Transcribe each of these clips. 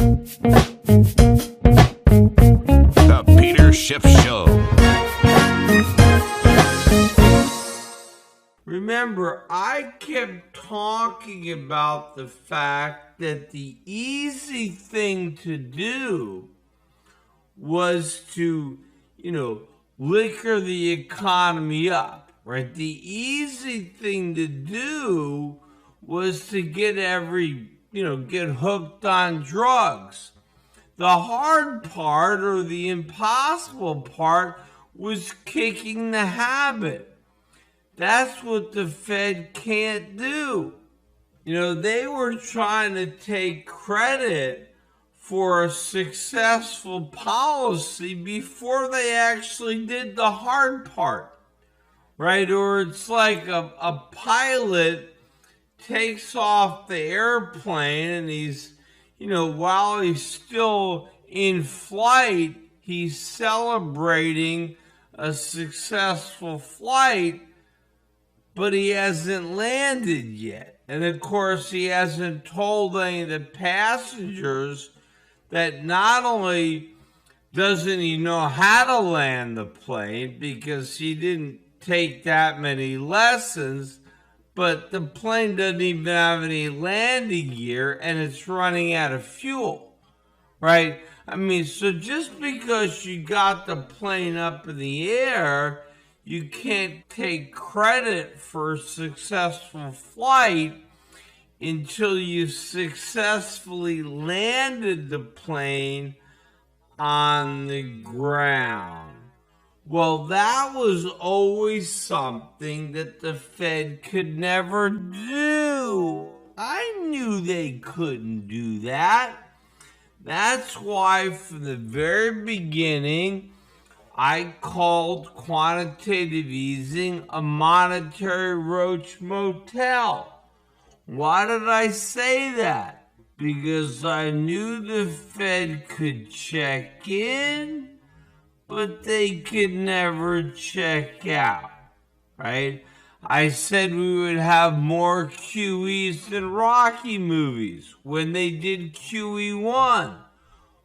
The Peter Schiff Show. Remember, I kept talking about the fact that the easy thing to do was to, liquor the economy up, right? The easy thing to do was to get get hooked on drugs. The hard part, or the impossible part, was kicking the habit. That's what the Fed can't do. They were trying to take credit for a successful policy before they actually did the hard part, right? Or it's like a pilot takes off the airplane and he's, while he's still in flight, he's celebrating a successful flight, but he hasn't landed yet. And of course, he hasn't told any of the passengers that not only doesn't he know how to land the plane because he didn't take that many lessons, but the plane doesn't even have any landing gear and it's running out of fuel, right? So just because you got the plane up in the air, you can't take credit for a successful flight until you successfully landed the plane on the ground. Well, that was always something that the Fed could never do. I knew they couldn't do that. That's why from the very beginning, I called quantitative easing a monetary roach motel. Why did I say that? Because I knew the Fed could check in, but they could never check out, right? I said we would have more QEs than Rocky movies when they did QE1.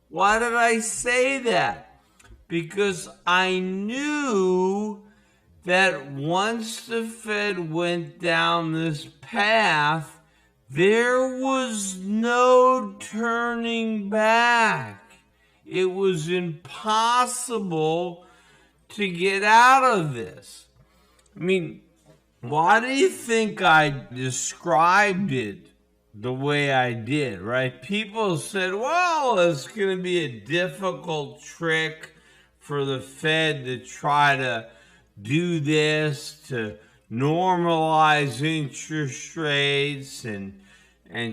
Why did I say that? Because I knew that once the Fed went down this path, there was no turning back. It was impossible to get out of this. Why do you think I described it the way I did, right? People said, well, it's going to be a difficult trick for the Fed to try to do this, to normalize interest rates and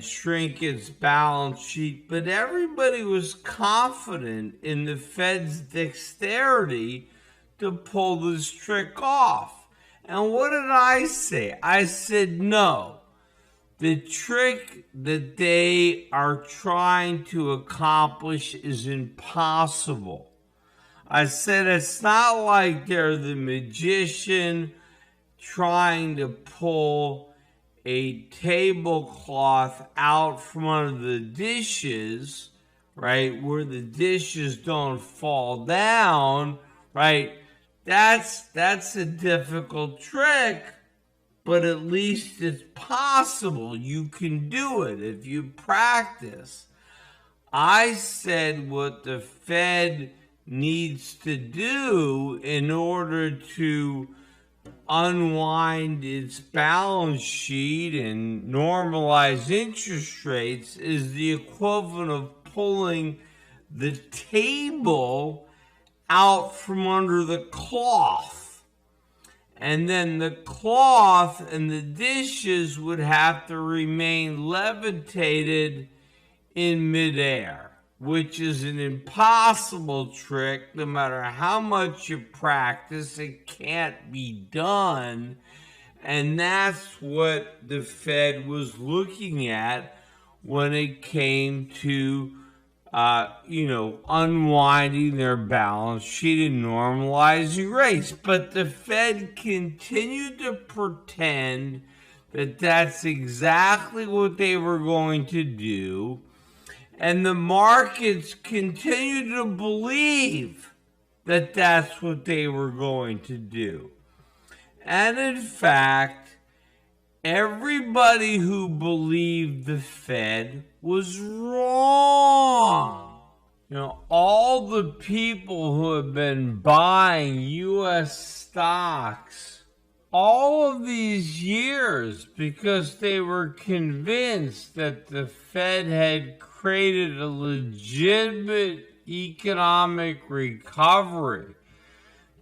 shrink its balance sheet. But everybody was confident in the Fed's dexterity to pull this trick off. And what did I say? I said, no. The trick that they are trying to accomplish is impossible. I said it's not like they're the magician trying to pull a tablecloth out from under the dishes, right, where the dishes don't fall down, right? That's a difficult trick, but at least it's possible. You can do it if you practice. I said what the Fed needs to do in order to unwind its balance sheet and normalize interest rates is the equivalent of pulling the table out from under the cloth. And then the cloth and the dishes would have to remain levitated in midair, which is an impossible trick. No matter how much you practice, it can't be done. And that's what the Fed was looking at when it came to, unwinding their balance sheet and normalizing rates. But the Fed continued to pretend that that's exactly what they were going to do. And the markets continued to believe that that's what they were going to do. And in fact, everybody who believed the Fed was wrong. All the people who have been buying U.S. stocks all of these years because they were convinced that the Fed had created a legitimate economic recovery,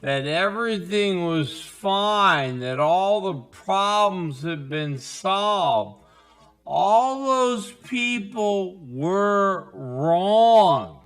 that everything was fine, that all the problems had been solved. All those people were wrong.